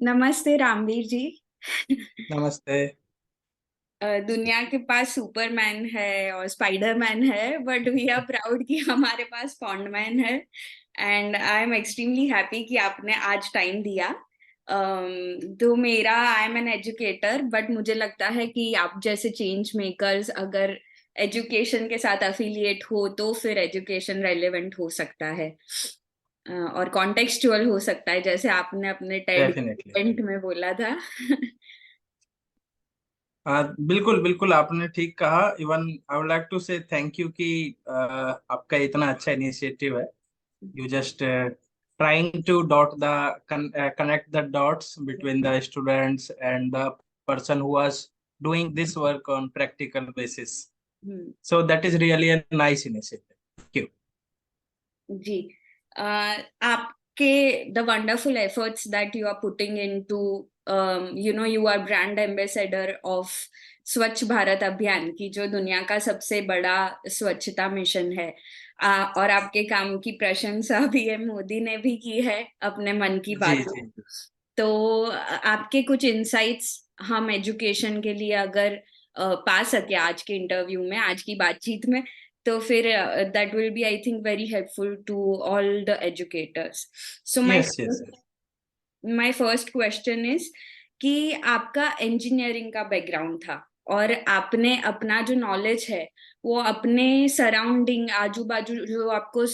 नमस्ते रामवीर जी। नमस्ते। दुनिया के पास सुपरमैन है और स्पाइडरमैन है, बट वी आर प्राउड कि हमारे पास पॉन्डमैन है। And I am extremely happy कि आपने आज टाइम दिया। तो मेरा I am an educator, but मुझे लगता है कि आप जैसे चेंज मेकर्स अगर एजुकेशन के साथ अफिलिएट हो तो फिर एजुकेशन रेलेवेंट हो सकता है। और कॉन्टेक्सचुअल हो सकता है, जैसे आपने अपने टेड डेफिनेटली। इवेंट में बोला था। बिल्कुल बिल्कुल आपने ठीक कहा। Even I would like to say thank you कि आपका इतना अच्छा इनिशिएटिव है। You just trying to dot the connect the dots between the students and the person who was doing this work on practical basis. Hmm. So that is really a nice initiative. Thank you. जी। आपके the wonderful efforts that you are putting into, you are brand ambassador of Swachh Bharat अभियान की, जो दुनिया का सबसे बड़ा स्वच्छता मिशन है। और आपके काम की प्रशंसा पीएम मोदी ने भी की है अपने मन की जी बात जी। में। तो आपके कुछ इंसाइट्स हम एजुकेशन के लिए अगर पा सके आज के इंटरव्यू में, आज की बातचीत में, तो फिर that will be I think very helpful to all the educators. So yes yes. My first question is कि आपका इंजीनियरिंग का बैकग्राउंड था और आपने अपना जो नॉलेज है वो अपने सराउंडिंग आजू बाजू जो आपको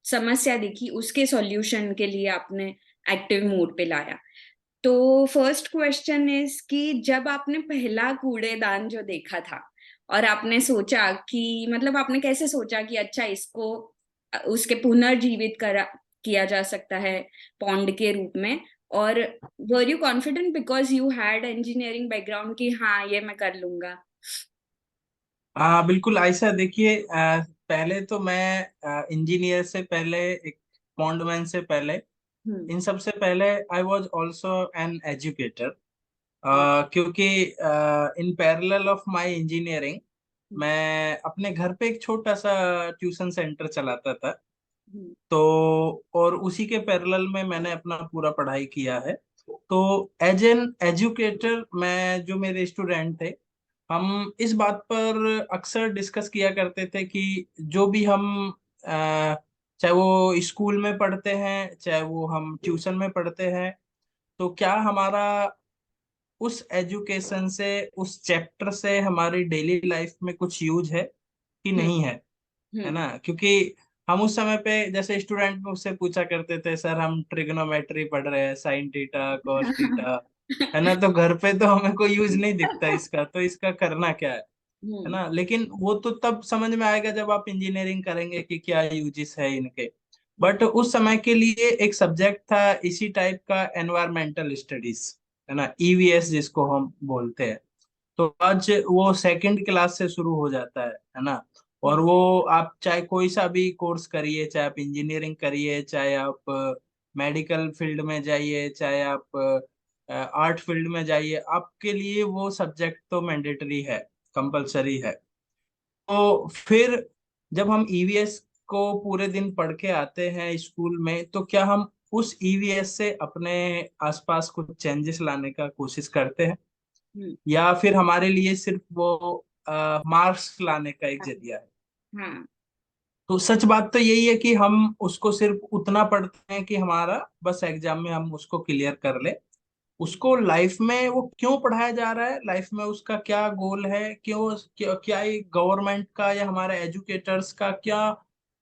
समस्या दिखी उसके सॉल्यूशन के लिए आपने एक्टिव मोड पे लाया। तो फर्स्ट क्वेश्चन इज कि जब आपने पहला कूड़ेदान जो देखा था और आपने सोचा कि मतलब आपने कैसे सोचा कि अच्छा इसको उसके पुनर्जीवित करा किया जा सकता है पॉन्ड के रूप में, और were you confident because you had engineering background कि हाँ ये मैं कर लूंगा। बिल्कुल ऐसा देखिए। पहले तो मैं इंजीनियर से पहले एक पॉन्डमैन से पहले हम्म। इन सब से पहले I was also an educator. Hmm. क्योंकि in parallel of my engineering मैं अपने घर पे एक छोटा सा ट्यूशन सेंटर चलाता था। हम्म। तो और उसी के पैरेलल में मैंने अपना पूरा पढ़ाई किया है। तो एज एन एजुकेटर मैं जो मेरे स्टूडेंट थे हम इस बात पर अक्सर डिस्कस किया करते थे कि जो भी हम चाहे वो स्कूल में पढ़ते हैं चाहे वो हम ट्यूशन में पढ़ते हैं, तो क्या हमारा उस एजुकेशन से उस चैप्टर से हमारी डेली लाइफ में कुछ यूज है कि हम्म। नहीं है। है हम्म। ना? क्योंकि हम उस समय पे जैसे स्टूडेंट मुझसे पूछा करते थे, सर हम ट्रिग्नोमेट्री पढ़ रहे हैं, साइन थीटा कॉस थीटा, है ना? तो घर पे तो हमें कोई यूज नहीं दिखता इसका, तो इसका करना क्या है हम्म। ना? लेकिन वो तो तब समझ में आएगा जब आप इंजीनियरिंग करेंगे कि क्या यूजेस है इनके। बट उस समय के लिए एक सब्जेक्ट था इसी टाइप का, एनवायरमेंटल स्टडीज, है ना, ईवीएस जिसको हम बोलते हैं। तो आज वो सेकंड क्लास से शुरू हो जाता है ना? और हम्म। वो आप चाहे कोई सा भी कोर्स करिए, चाहे आप इंजीनियरिंग करिए, चाहे आप मेडिकल फील्ड में जाइए, चाहे आप आर्ट फील्ड में जाइए, आपके लिए वो सब्जेक्ट तो मैंडेटरी है, कंपलसरी है। तो फिर जब हम ईवीएस को पूरे दिन पढ़ के आते हैं स्कूल में, तो क्या हम उस ईवीएस से अपने आसपास कुछ चेंजेस लाने का कोशिश करते हैं, हम्म। या फिर हमारे लिए सिर्फ वो मार्क्स लाने का एक जरिया है? हाँ। तो सच बात तो यही है कि हम उसको सिर्फ उतना पढ़ते हैं कि हमारा बस एग्जाम में हम उसको क्लियर कर ले। उसको लाइफ में वो क्यों पढ़ाया जा रहा है, लाइफ में उसका क्या गोल है, क्यों क्या, क्या ये गवर्नमेंट का या हमारे एजुकेटर्स का क्या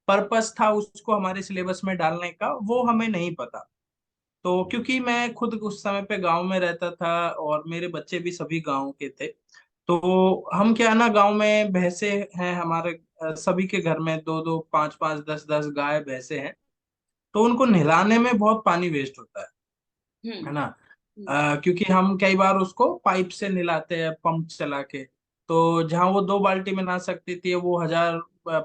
पर्पस था उसको हमारे सिलेबस में डालने का, वो हमें नहीं पता। तो क्योंकि मैं खुद उस समय पे गांव में रहता था और मेरे बच्चे भी सभी गांव के थे, तो हम क्या है ना, गांव में भैंसे हैं हमारे, सभी के घर में दो दो पांच पांच दस दस गाय भैंसे हैं। तो उनको नहलाने में बहुत पानी वेस्ट होता है हम्म। ना? हम्म। क्योंकि हम कई बार उसको पाइप से नहलाते हैं, पंप चला के। तो जहाँ वो 2 बाल्टी में नहा सकती थी, वो 1,000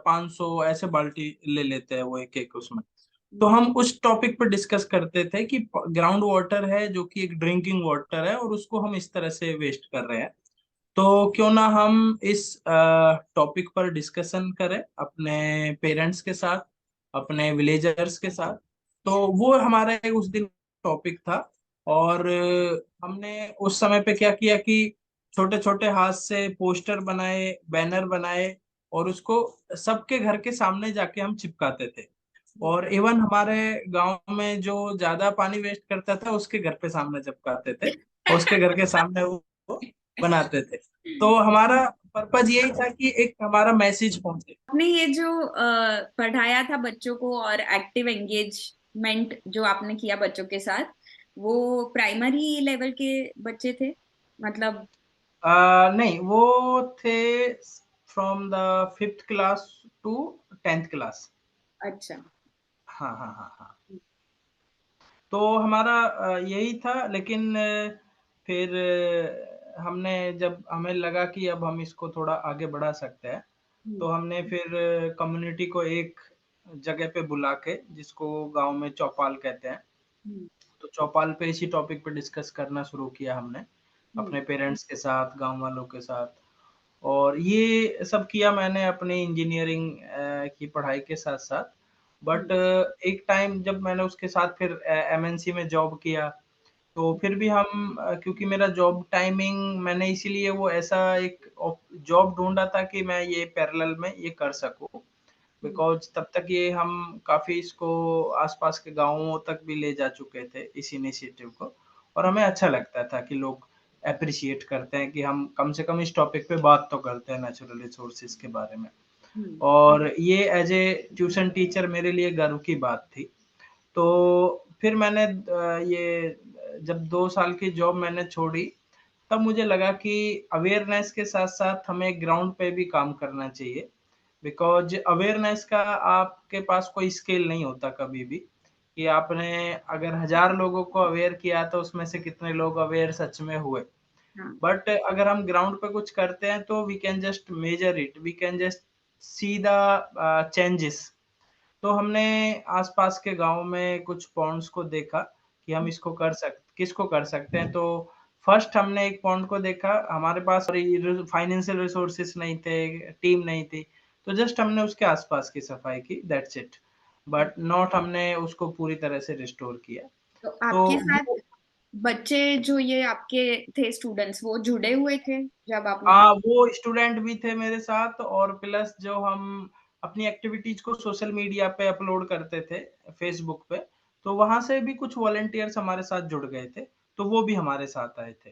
500 ऐसे बाल्टी ले लेते हैं वो एक एक उसमें। तो हम उस टॉपिक पर डिस्कस करते थे कि ग्राउंड वाटर है जो कि एक ड्रिंकिंग वाटर है और उसको हम इस तरह से वेस्ट कर रहे हैं। तो क्यों ना हम इस टॉपिक पर डिस्कशन करें अपने पेरेंट्स के साथ, अपने विलेजर्स के साथ। तो वो हमारा एक उस दिन टॉपिक था। और हमने उस समय पे क्या किया कि छोटे छोटे हाथ से पोस्टर बनाए, बैनर बनाए, और उसको सबके घर के सामने जाके हम चिपकाते थे। और इवन हमारे गांव में जो ज्यादा पानी वेस्ट करता था उसके घर पे सामने चिपकाते थे, और उसके घर के सामने वो बनाते थे। तो हमारा पर्पज यही था कि एक हमारा मैसेज पहुंचे। आपने ये जो पढ़ाया था बच्चों को और एक्टिव एंगेजमेंट जो आपने किया बच्चों के साथ, वो प्राइमरी लेवल के बच्चे थे मतलब? नहीं, वो थे from the 5th class to 10th class. अच्छा। हाँ हाँ हाँ हाँ। तो हमारा यही था, लेकिन फिर हमने जब हमें लगा कि अब हम इसको थोड़ा आगे बढ़ा सकते हैं, हम्म। तो हमने फिर कम्युनिटी को एक जगह पे बुला के, जिसको गांव में चौपाल कहते हैं, हम्म। तो चौपाल पे इसी टॉपिक पे डिस्कस करना शुरू किया हमने हम्म। अपने पेरेंट्स के साथ, गांव वालों के साथ। और ये सब किया मैंने अपनी इंजीनियरिंग की पढ़ाई के साथ साथ। बट हम्म। एक टाइम जब मैंने उसके साथ फिर एमएनसी में जॉब किया, तो फिर भी हम क्योंकि मेरा जॉब टाइमिंग, मैंने इसीलिए वो ऐसा एक जॉब ढूंढा था कि मैं ये पैरेलल में ये कर सकूं, हम्म। बिकॉज तब तक ये हम काफी इसको आसपास के गांवों तक भी ले जा चुके थे इस इनिशिएटिव को, और हमें अच्छा लगता था कि लोग अप्रिशिएट करते हैं कि हम कम से कम इस टॉपिक पे बात तो करते हैं नेचुरल रिसोर्सेज के बारे में। हम्म। और ये एज ए ट्यूशन टीचर मेरे लिए गर्व की बात थी। तो फिर मैंने ये जब 2 साल की जॉब मैंने छोड़ी, तब मुझे लगा कि अवेयरनेस के साथ साथ हमें ग्राउंड पे भी काम करना चाहिए, बिकॉज अवेयरनेस का आपके पास कोई स्केल नहीं होता कभी भी, कि आपने अगर 1000 लोगों को अवेयर किया तो उसमें से कितने लोग अवेयर सच में हुए। हाँ। बट अगर हम ग्राउंड पे कुछ करते हैं तो we can just measure it, we can just see the changes. तो हमने आसपास के गांव में कुछ पॉन्ड्स को देखा कि हम इसको किसको कर सकते हैं। तो फर्स्ट हमने एक पॉन्ड को देखा, हमारे पास फाइनेंशियल रिसोर्सेस नहीं थे, टीम नहीं थी, तो जस्ट हमने उसके आसपास की सफाई की, दैट्स इट। बट नॉट हमने उसको पूरी तरह से रिस्टोर किया। तो तो आपके साथ वो, बच्चे जो ये आपके थे स्टूडेंट्स, वो जुड़े हुए थे जब आपने? हाँ, वो स्टूडेंट भी थे मेरे साथ, और प्लस जो हम अपनी एक्टिविटीज को सोशल मीडिया पे अपलोड करते थे, फेसबुक पे, तो वहां से भी कुछ वॉलंटियर्स हमारे साथ जुड़ गए थे, तो वो भी हमारे साथ आए थे।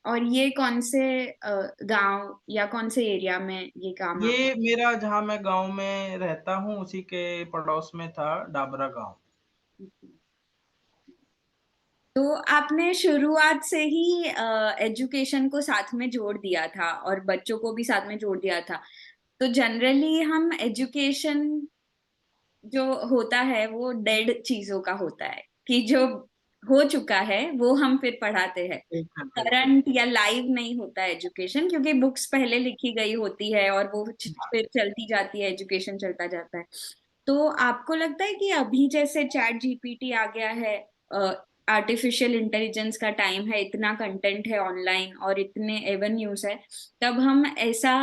और ये कौन से गांव या कौन से एरिया में ये काम आप? ये मेरा, जहाँ मैं गांव में रहता हूँ उसी के पड़ोस में था डाबरा गांव। तो आपने शुरुआत से ही एजुकेशन को साथ में जोड़ दिया था और बच्चों को भी साथ में जोड़ दिया था। तो जनरली हम एजुकेशन जो होता है वो डेड चीजों का होता है, कि जो हो चुका है वो हम फिर पढ़ाते हैं। बिल्कुल बिल्कुल। करंट या लाइव नहीं होता एजुकेशन, क्योंकि बुक्स पहले लिखी गई होती है और वो फिर चलती जाती है, एजुकेशन चलता जाता है। तो आपको लगता है कि अभी जैसे चैट जीपीटी आ गया है, आर्टिफिशियल इंटेलिजेंस का टाइम है, इतना कंटेंट है ऑनलाइन और इतने एवेन्यूज है, तब हम ऐसा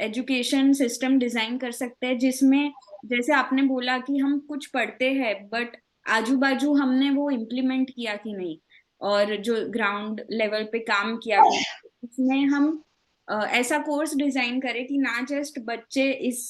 एजुकेशन सिस्टम डिजाइन कर सकते हैं जिसमें, जैसे आपने बोला कि हम कुछ पढ़ते हैं बट आजू बाजू हमने वो इम्प्लीमेंट किया कि नहीं, और जो ग्राउंड लेवल पे काम किया कि इसमें हम ऐसा कोर्स डिजाइन करें कि ना जस्ट बच्चे इस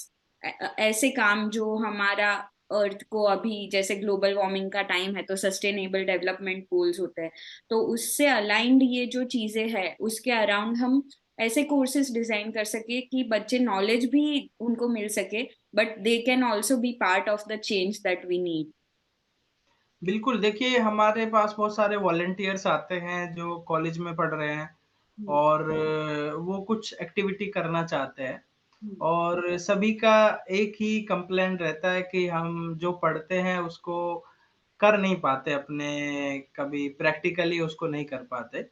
ऐसे काम जो हमारा अर्थ को, अभी जैसे ग्लोबल वार्मिंग का टाइम है तो सस्टेनेबल डेवलपमेंट गोल्स होते हैं, तो उससे अलाइंड ये जो चीजें हैं उसके अराउंड हम ऐसे कोर्सेज डिजाइन कर सके कि बच्चे नॉलेज भी उनको मिल सके, but they can also be part of the change that we need. बिल्कुल, देखिए हमारे पास बहुत सारे वॉलंटियर्स आते हैं जो कॉलेज में पढ़ रहे हैं, और वो कुछ एक्टिविटी करना चाहते हैं, और सभी का एक ही कंप्लेंट रहता है कि हम जो पढ़ते हैं उसको कर नहीं पाते, अपने कभी प्रैक्टिकली उसको नहीं कर पाते।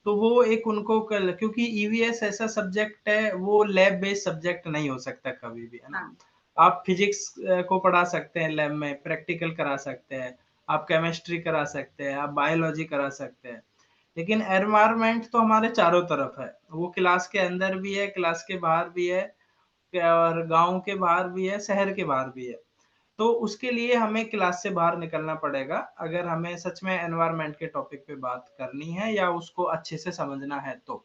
तो वो एक उनको क्योंकि ईवीएस ऐसा सब्जेक्ट है, वो लैब बेस्ड सब्जेक्ट नहीं हो सकता कभी भी, है ना। हाँ। आप फिजिक्स को पढ़ा सकते हैं लैब में, प्रैक्टिकल करा सकते हैं, आप केमिस्ट्री करा सकते हैं, आप बायोलॉजी करा सकते हैं, लेकिन एनवायरनमेंट तो हमारे चारों तरफ है, वो क्लास के अंदर भी है, क्लास के बाहर भी है, और गांव के बाहर भी है, शहर के बाहर भी है। तो उसके लिए हमें क्लास से बाहर निकलना पड़ेगा, अगर हमें सच में एनवायरनमेंट के टॉपिक पे बात करनी है या उसको अच्छे से समझना है तो।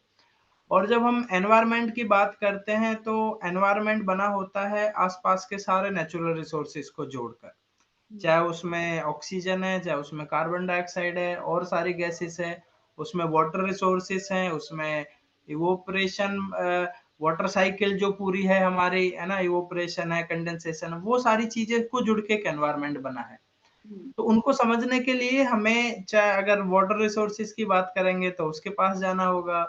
और जब हम एनवायरनमेंट की बात करते हैं तो एनवायरनमेंट बना होता है आसपास के सारे नेचुरल रिसोर्सेज को जोड़कर, चाहे उसमें ऑक्सीजन है, चाहे उसमें कार्बन डाइऑक्साइड है और सारी गैसेस है, उसमें वाटर रिसोर्सेस हैं, उसमें इवोपरेशन, वाटर साइकिल जो पूरी है हमारी, है ना, इवोपरेशन है, कंडेंसेशन, वो सारी चीजें को जुड़ के एक एनवायरनमेंट बना है। तो उनको समझने के लिए हमें, चाहे अगर वाटर रिसोर्सेज की बात करेंगे तो उसके पास जाना होगा,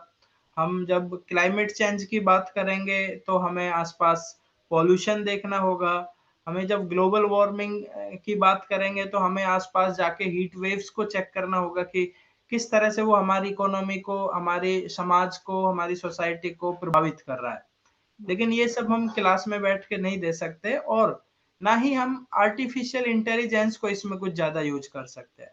हम जब क्लाइमेट चेंज की बात करेंगे तो हमें आसपास पॉल्यूशन देखना होगा, हमें जब ग्लोबल वार्मिंग की बात करेंगे तो हमें आसपास जाके हीट वेव्स को चेक करना होगा कि किस तरह से वो हमारी इकोनॉमी को, हमारे समाज को, हमारी सोसाइटी को प्रभावित कर रहा है। लेकिन ये सब हम क्लास में बैठ के नहीं दे सकते, और ना ही हम आर्टिफिशियल इंटेलिजेंस को इसमें कुछ ज्यादा यूज कर सकते हैं,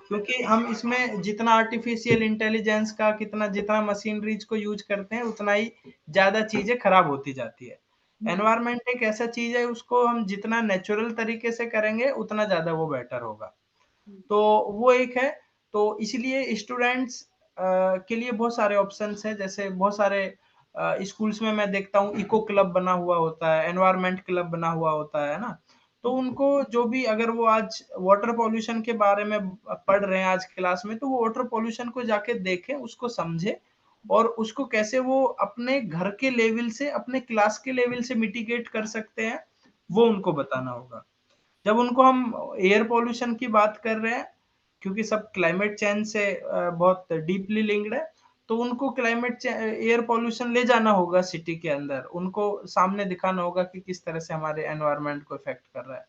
क्योंकि हम इसमें जितना आर्टिफिशियल इंटेलिजेंस का कितना, जितना मशीनरीज को यूज करते हैं, उतना ही ज्यादा चीजें खराब होती जाती है। एनवायरनमेंट एक ऐसा चीज है, उसको हम जितना नेचुरल तरीके से करेंगे उतना ज्यादा वो बेटर होगा। तो वो एक है। तो इसलिए स्टूडेंट्स के लिए बहुत सारे ऑप्शंस हैं, जैसे बहुत सारे स्कूल्स में मैं देखता हूँ इको क्लब बना हुआ होता है, एनवायरनमेंट क्लब बना हुआ होता है ना। तो उनको जो भी, अगर वो आज वाटर पॉल्यूशन के बारे में पढ़ रहे हैं आज क्लास में, तो वो वाटर पॉल्यूशन को जाके देखें, उसको समझे, और उसको कैसे वो अपने घर के लेवल से, अपने क्लास के लेवल से मिटिगेट कर सकते हैं, वो उनको बताना होगा। जब उनको हम एयर पॉल्यूशन की बात कर रहे हैं, क्योंकि सब क्लाइमेट चेंज से बहुत डीपली लिंक्ड है, तो उनको क्लाइमेट एयर पॉल्यूशन ले जाना होगा सिटी के अंदर, उनको सामने दिखाना होगा कि किस तरह से हमारे एनवायरनमेंट को इफेक्ट कर रहा है।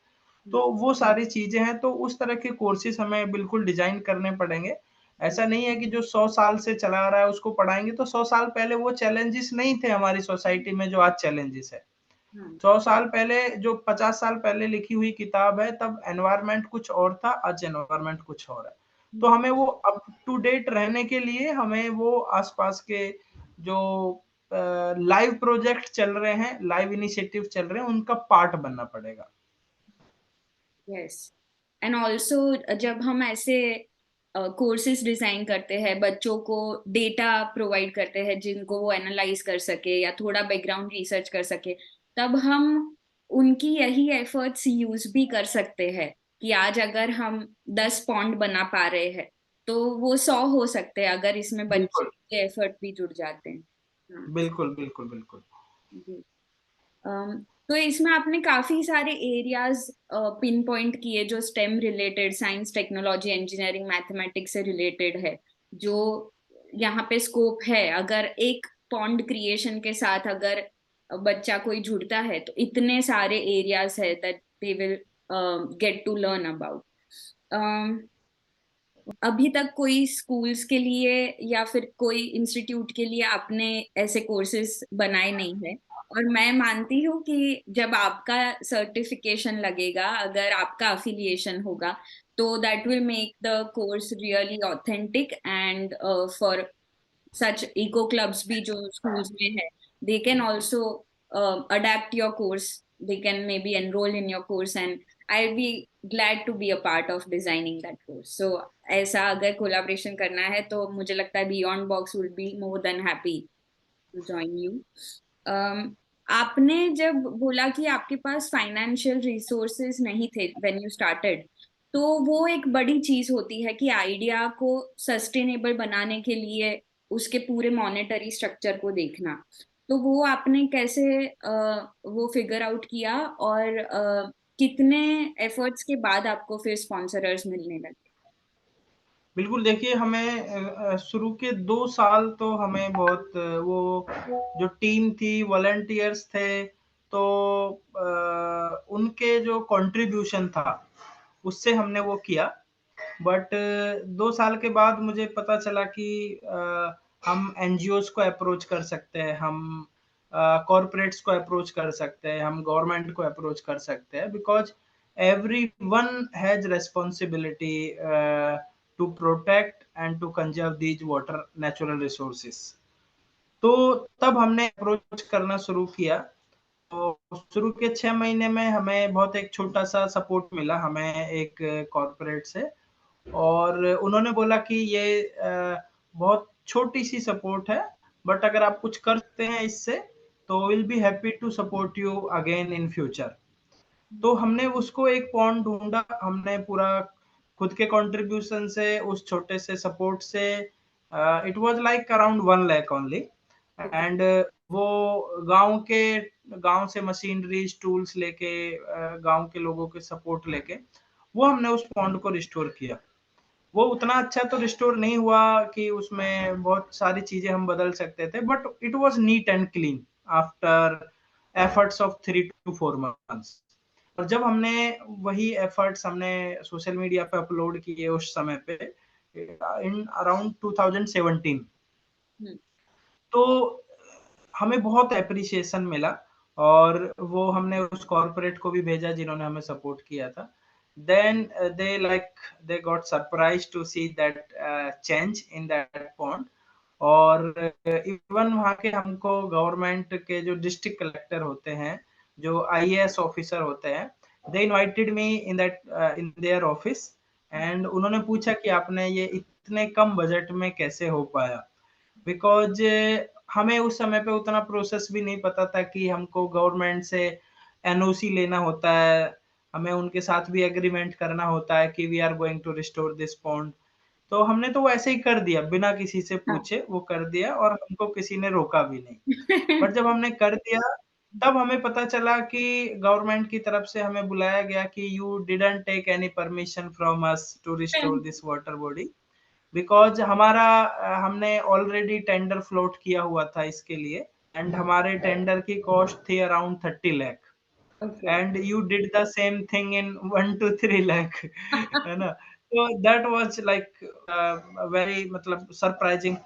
तो वो सारी चीजें हैं, तो उस तरह के कोर्सेज हमें बिल्कुल डिजाइन करने पड़ेंगे। ऐसा नहीं है कि जो 100 साल से चला आ रहा है उसको पढ़ाएंगे, तो 100 साल पहले वो चैलेंजेस नहीं थे हमारी सोसाइटी में जो आज चैलेंजेस है। 100 साल पहले, जो 50 साल पहले लिखी हुई किताब है, तब एनवायरनमेंट कुछ और था, आज एनवायरनमेंट कुछ और है। तो हमें वो अप टू डेट रहने के लिए हमें वो आसपास के जो लाइव प्रोजेक्ट चल रहे हैं, लाइव इनिशिएटिव चल रहे हैं, उनका पार्ट बनना पड़ेगा। यस। एंड ऑल्सो जब हम ऐसे कोर्सेज डिजाइन करते हैं, बच्चों को डेटा प्रोवाइड करते हैं जिनको वो एनालाइज कर सके या थोड़ा बैकग्राउंड रिसर्च कर सके, तब हम उनकी यही एफर्ट्स यूज भी कर सकते हैं कि आज अगर हम 10 पॉइंट बना पा रहे हैं तो वो 100 हो सकते हैं अगर इसमें बच्चे बिल्कुल के एफर्ट भी जुड़ जाते हैं। हाँ बिल्कुल बिल्कुल बिल्कुल। जी। तो इसमें आपने काफी सारे एरियाज पिन पॉइंट किए जो stem related, science technology engineering mathematics से रिलेटेड है, जो यहाँ पे स्कोप है। अगर एक पॉन्ड क्रिएशन के साथ अगर बच्चा कोई जुड़ता है तो इतने सारे एरियाज है that they will get to learn about. अभी तक कोई स्कूल्स के लिए या फिर कोई इंस्टीट्यूट के लिए आपने ऐसे कोर्सेज बनाए नहीं है, और मैं मानती हूँ कि जब आपका सर्टिफिकेशन लगेगा, अगर आपका अफिलिएशन होगा, तो that will make the course really authentic. And for such eco clubs भी जो schools में है, they can also adapt your course, they can maybe enroll in your course, and I'll be glad to be a part of designing that course. So ऐसा अगर collaboration करना है तो मुझे लगता है beyond box would be more than happy to join you. आपने जब बोला कि आपके पास फाइनेंशियल रिसोर्सेज नहीं थे व्हेन यू स्टार्टेड, तो वो एक बड़ी चीज होती है कि आइडिया को सस्टेनेबल बनाने के लिए उसके पूरे मॉनेटरी स्ट्रक्चर को देखना। तो वो आपने कैसे वो फिगर आउट किया, और कितने एफर्ट्स के बाद आपको फिर स्पॉन्सरर्स मिलने लगे? बिल्कुल, देखिए हमें शुरू के 2 साल तो हमें बहुत वो जो टीम थी, वॉलंटियर्स थे, तो उनके जो कंट्रीब्यूशन था उससे हमने वो किया। बट 2 साल के बाद मुझे पता चला कि हम एनजीओज को अप्रोच कर सकते हैं, हम कॉरपोरेट्स को अप्रोच कर सकते हैं, हम गवर्नमेंट को अप्रोच कर सकते हैं, because everyone has responsibility to protect and to conserve these water natural resources। तो तब हमने अप्रोच करना शुरू किया, शुरू के 6 महीने में हमें बहुत एक छोटा सा सपोर्ट मिला हमें एक कॉर्पोरेट से, और उन्होंने बोला कि ये बहुत छोटी सी सपोर्ट है, बट अगर आप कुछ करते हैं इससे तो will be happy to support you again in future. तो हमने उसको एक पॉइंट ढूंढा, हमने पूरा खुद के कंट्रीब्यूशन से उस छोटे से सपोर्ट से, it was like around 1 lakh only, okay. And वो गांव के गांव से मशीनरीज टूल्स लेके, गांव के लोगों के सपोर्ट लेके वो हमने उस पॉन्ड को रिस्टोर किया। वो उतना अच्छा तो रिस्टोर नहीं हुआ कि उसमें बहुत सारी चीजें हम बदल सकते थे, but it was neat and clean after efforts of 3 to 4 months। और जब हमने वही एफर्ट्स हमने सोशल मीडिया पे अपलोड किए उस समय पे, इन अराउंड 2017, हम्म। तो हमें बहुत एप्रिसिएशन मिला, और वो हमने उस कॉर्पोरेट को भी भेजा जिन्होंने हमें सपोर्ट किया था। Then they got surprise to see that change in that point. और इवन वहाँ के हमको गवर्नमेंट के जो डिस्ट्रिक्ट कलेक्टर होते हैं, जो आईएएस ऑफिसर होते हैं, दे invited me in their office, and उन्होंने पूछा कि आपने ये इतने कम बजट में कैसे हो पाया, बिकॉज हमें उस समय पे उतना प्रोसेस भी नहीं पता था कि हमको गवर्नमेंट से एनओसी लेना होता है, हमें उनके साथ भी एग्रीमेंट करना होता है कि we are going to restore this pond. तो हमने तो वो ऐसे ही कर दिया बिना किसी से हाँ। पूछे, वो कर दिया और हमको किसी ने रोका भी नहीं। बट जब हमने कर दिया तब हमें पता चला कि गवर्नमेंट की तरफ से हमें बुलाया गया कि you didn't take any permission from us to restore this water body, because हमारा हमने ऑलरेडी टेंडर फ्लोट किया हुआ था इसके लिए, एंड हमारे टेंडर की कॉस्ट थी around 30 lakh, okay. And you did the same thing in 1 to 3 lakh, है ना। तो दैट वाज लाइक वेरी मतलब surprising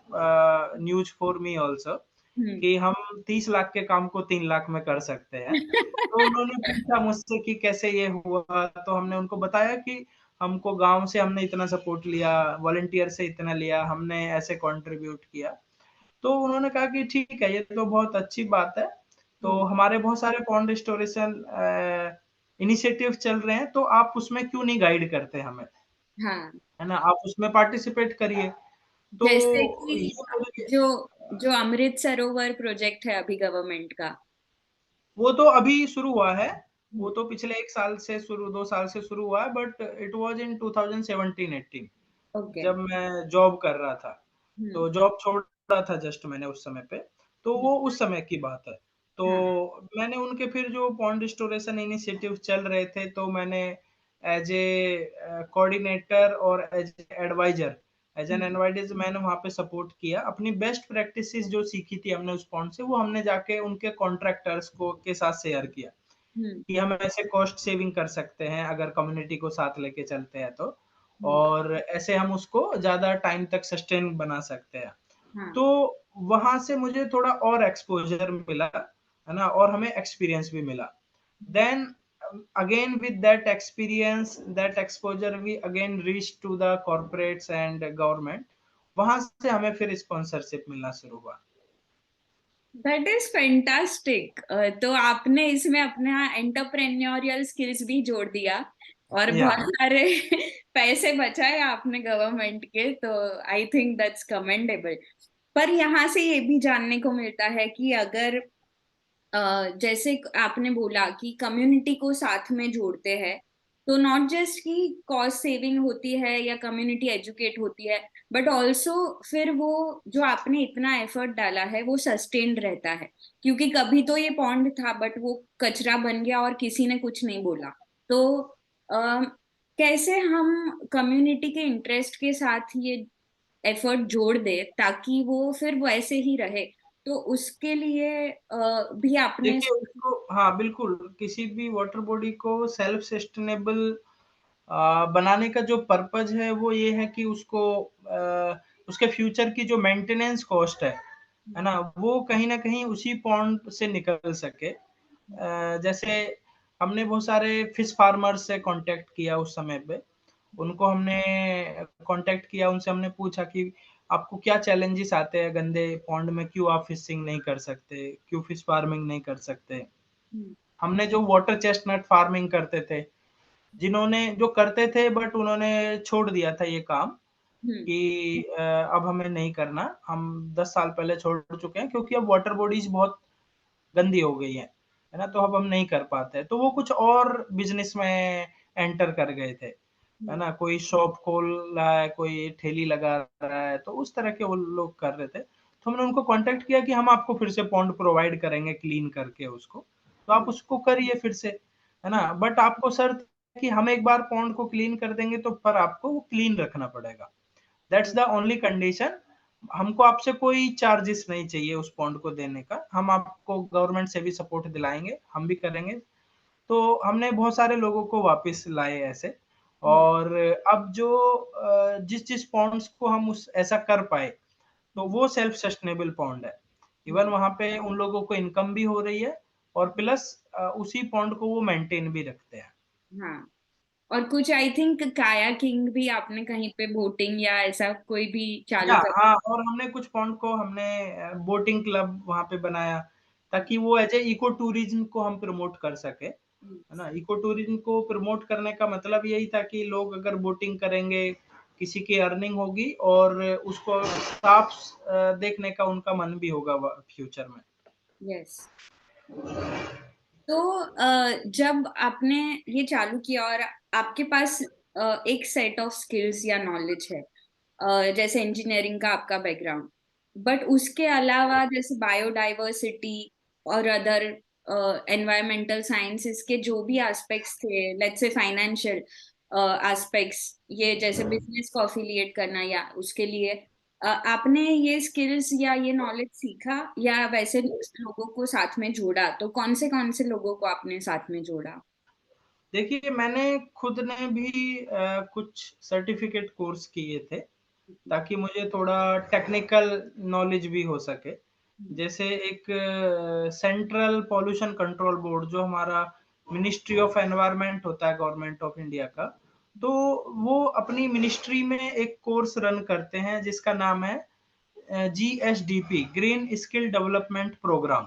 news for me also, hmm. कि हम 30 लाख के काम को 3 लाख में कर सकते हैं। तो उन्होंने पूछा मुझसे कि कैसे ये हुआ, तो हमने उनको बताया कि हमको गांव से हमने इतना सपोर्ट लिया, वॉलंटियर से इतना लिया, हमने ऐसे कंट्रीब्यूट किया। तो उन्होंने कहा कि ठीक है, ये तो बहुत अच्छी बात है, तो हम्म। हमारे बहुत सारे पॉन्ड रिस्टोरेशन इनिशिएटिव चल रहे हैं, तो आप उसमें क्यों नहीं गाइड करते हमें, हाँ। है ना, आप उसमें पार्टिसिपेट करिए। तो जैसे कि ये मेरे- जो जो अमृत सरोवर प्रोजेक्ट है अभी गवर्नमेंट का। वो तो अभी शुरू हुआ है, वो हम्म। तो पिछले 1 साल से शुरू 2 साल से शुरू हुआ है, but it was in 2017-18, okay. जब मैं जॉब कर रहा था। हम्म। तो जॉब छोड़ रहा था जस्ट मैंने उस समय पे, तो हम्म। वो उस समय की बात है। तो हाँ। मैंने उनके फिर जो पॉन्ड रिस्टोरेशन इनिशिएटिव चल रहे थे, तो मैंने एज ए कोऑर्डिनेटर और as advisor, as an hmm. Advisor मैंने वहाँ पे सपोर्ट किया। अपनी बेस्ट प्रैक्टिसेस जो सीखी थी हमने उस पॉन्ड से, वो हमने जाके उनके कॉन्ट्रैक्टर्स को के साथ शेयर किया हम्म। कि हम ऐसे कॉस्ट सेविंग कर सकते हैं अगर कम्युनिटी को साथ लेके चलते हैं तो, हम्म। और ऐसे हम उसको ज्यादा टाइम तक सस्टेन बना सकते हैं। हाँ। तो वहां से मुझे थोड़ा और एक्सपोजर मिला, है ना, और हमें एक्सपीरियंस भी मिला। Then again with that experience, that exposure, we again reach to the corporates and government. वहां से हमें फिर स्पॉन्सरशिप मिलना शुरू हुआ। That is fantastic. तो आपने इसमें अपना एंटरप्रेन्योरियल स्किल्स भी जोड़ दिया और या बहुत सारे पैसे बचाए आपने गवर्नमेंट के, तो आई थिंक दैट्स कमेंडेबल। पर यहाँ से ये भी जानने को मिलता है कि अगर जैसे आपने बोला कि कम्युनिटी को साथ में जोड़ते हैं, तो नॉट जस्ट कि कॉस्ट सेविंग होती है या कम्युनिटी एजुकेट होती है, बट ऑल्सो फिर वो जो आपने इतना एफर्ट डाला है वो सस्टेन्ड रहता है। क्योंकि कभी तो ये पॉन्ड था बट वो कचरा बन गया और किसी ने कुछ नहीं बोला। तो अ, कैसे हम कम्युनिटी के इंटरेस्ट के साथ ये एफर्ट जोड़ दे ताकि वो फिर वैसे ही रहे, तो उसके लिए भी आपने। देखिए उसको, हाँ बिल्कुल, किसी भी वाटर बॉडी को सेल्फ सस्टेनेबल बनाने का जो पर्पज है वो ये है कि उसको उसके फ्यूचर की जो मेंटेनेंस कॉस्ट है ना, वो कहीं ना कहीं उसी पॉन्ड से निकल सके। जैसे हमने बहुत सारे फिश फार्मर से कांटेक्ट किया उस समय पे, उनको हमने कांटेक्ट किया, उनसे हमने पूछा कि आपको क्या चैलेंजेस आते हैं गंदे पॉन्ड में, क्यों आप फिशिंग नहीं कर सकते, क्यों फिश फार्मिंग नहीं कर सकते। हमने जो वाटर चेस्टनट फार्मिंग करते थे, जिन्होंने जो करते थे बट उन्होंने छोड़ दिया था ये काम कि अब हमें नहीं करना, हम 10 साल पहले छोड़ चुके हैं क्योंकि अब वाटर बॉडीज बहुत गंदी हो गई है ना? तो अब हम नहीं कर पाते। तो वो कुछ और बिज़नेस में एंटर कर गए थे, है ना? कोई शॉप खोल रहा है, कोई ठेली लगा रहा है, तो उस तरह के वो लोग कर रहे थे। तो हमने उनको कॉन्टैक्ट किया कि हम आपको फिर से पॉन्ड प्रोवाइड करेंगे क्लीन करके उसको, तो आप उसको करिए फिर से, है ना? बट आपको शर्त है कि हम एक बार पॉन्ड को क्लीन कर देंगे तो पर आपको वो क्लीन रखना पड़ेगा। That's the only condition. हमको आपसे कोई चार्जेस नहीं चाहिए उस पॉन्ड को देने का। हम आपको गवर्नमेंट से भी सपोर्ट दिलाएँगे, हम भी करेंगे। तो हमने बहुत सारे लोगों को वापस लाए ऐसे। और अब जो जिस-जिस पॉन्ड्स को हम उस ऐसा कर पाए, तो वो सेल्फ सस्टेनेबल पॉन्ड है। इवन वहाँ पे उन लोगों को इनकम भी हो रही है और प्लस उसी पॉन्ड को वो मेंटेन भी रखते हैं। हाँ, और कुछ आई थिंक काया किंग भी आपने कहीं पे बोटिंग या ऐसा कोई भी या चालू कर। हाँ, और हमने कुछ पॉन्ड को हमने बोटिंग क्लब वहाँ पे बनाया, ताकि वो एज़ ए इको टूरिज़्म को हम प्रमोट कर सकें, है ना? इको टूरिज़्म को प्रमोट करने का मतलब यही था कि लोग अगर बोटिंग करेंगे, किसी की अर्निंग होगी और उसको साफ देखने का उनका मन भी होगा व फ्यूचर में। यस। तो जब आपने ये चालू किया और आपके पास एक सेट ऑफ स्किल्स या नॉलेज है, जैसे इंजीनियरिंग का आपका बैकग्राउंड, बट उसके अलावा जैसे बायोडाइवर्सिटी और अदर एनवायरमेंटल साइंसेस के जो भी एस्पेक्ट्स थे, लेट्स से फाइनेंशियल एस्पेक्ट्स, ये जैसे बिजनेस को अफिलिएट करना या उसके लिए आपने ये स्किल्स या ये नॉलेज सीखा या वैसे लोगों को साथ में जोड़ा, तो कौन से लोगों को आपने साथ में जोड़ा? देखिए, मैंने खुद ने भी कुछ सर्टिफ़िकेट कोर्स किए थे, ताकि मुझे थोड़ा टेक्निकल नॉलेज भी हो सके। जैसे एक सेंट्रल पॉल्यूशन कंट्रोल बोर्ड जो हमारा मिनिस्ट्री ऑफ एनवायरनमेंट होता है गवर्नमेंट ऑफ इंडिया का, तो वो अपनी मिनिस्ट्री में एक कोर्स रन करते हैं जिसका नाम है GSDP green skill development programme.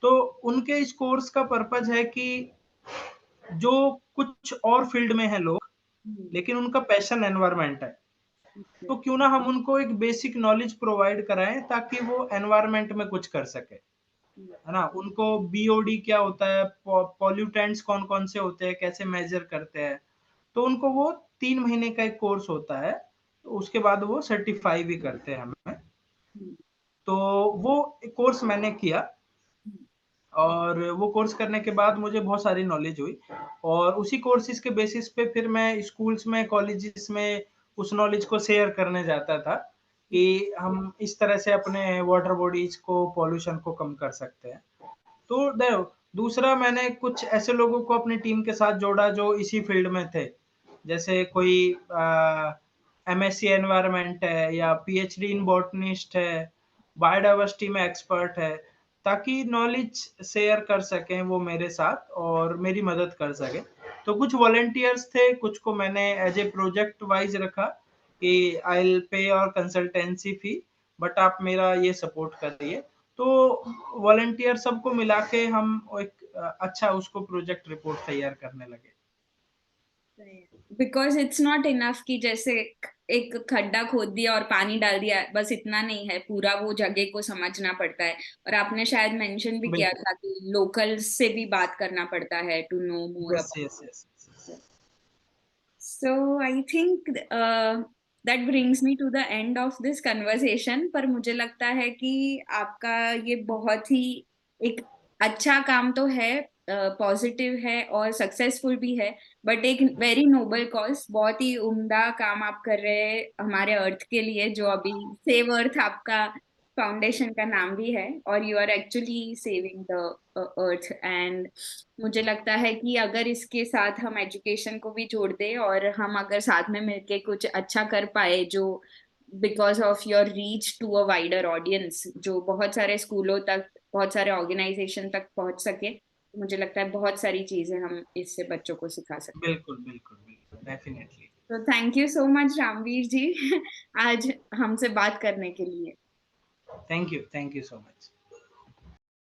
तो उनके इस कोर्स का पर्पज़ है कि जो कुछ और फील्ड में है लोग, लेकिन उनका पैशन एनवायरनमेंट है। तो क्यों ना हम उनको एक बेसिक नॉलेज प्रोवाइड कराएँ ताकि वो एनवायरनमेंट में कुछ कर सकें, है ना? उनको बीओडी क्या होता है, पॉल्यूटेंट्स कौन-कौन से होते हैं, कैसे मेज़र करते हैं। तो उनको वो 3 महीने का एक कोर्स होता है, तो उसके बाद वो सर्टिफ़ाई भी करते हैं हमें। तो वो कोर्स मैंने किया और वो कोर्स करने के बाद मुझे बहुत सारी नॉलेज हुई और उसी कोर्सेज़ के बेसिस पे फिर मैं स्कूल्स में, कॉलेजेस में उस नॉलेज को शेयर करने जाता था कि हम इस तरह से अपने वाटर बॉडीज़ को, पॉल्यूशन को कम कर सकते हैं। तो दूसरा मैंने कुछ ऐसे लोगों को अपनी टीम के साथ जोड़ा जो इसी फील्ड में थे। जैसे कोई एमएससी एनवायरनमेंट है या पीएचडी इन बॉटनिस्ट है, बायोडायवर्सिटी में एक्सपर्ट है, ताकि नॉलेज शेयर कर सकें वो मेरे साथ और मेरी मदद कर सकें। तो कुछ वॉलंटियर्स थे, कुछ को मैंने एज़ ए प्रोजेक्ट वाइज़ रखा कि I will pay your consultancy fee but आप मेरा ये सपोर्ट करिए। तो वॉलंटियर सबको मिला के हम एक अच्छा उसको प्रोजेक्ट रिपोर्ट तैयार करने लगे। बिकॉज इट्स नॉट इनफ कि जैसे एक खड्डा खोद दिया और पानी डाल दिया, बस इतना नहीं है, पूरा वो जगह को समझना पड़ता है। और आपने शायद मेंशन भी किया बिल्कुल। था कि लोकल्स से भी बात करना पड़ता है to know more yes, about. Yes, yes, yes. So I think that brings me to the end of this conversation. पर मुझे लगता है कि आपका ये बहुत ही एक अच्छा काम तो है, पॉजिटिव है और सक्सेसफुल भी है, बट एक वेरी नोबल कॉज, बहुत ही उम्दा काम आप कर रहे हैं हमारे अर्थ के लिए, जो अभी सेव अर्थ आपका फाउंडेशन का नाम भी है, और you are actually saving the earth. And मुझे लगता है कि अगर इसके साथ हम एजुकेशन को भी जोड़ दें और हम अगर साथ में मिलके कुछ अच्छा कर पाए, जो because of your reach to a wider audience, जो बहुत सारे स्कूलों तक, बहुत सारे ऑर्गेनाइजेशन तक पहुंच सके, तो मुझे लगता है बहुत सारी चीजें हम इससे बच्चों को सिखा सकते हैं। बिल्कुल, बिल्कुल, बिल्कुल, डेफ़िनिटली। तो thank you so much Ramveer ji आज हमसे बात करने के लिए। Thank you so much.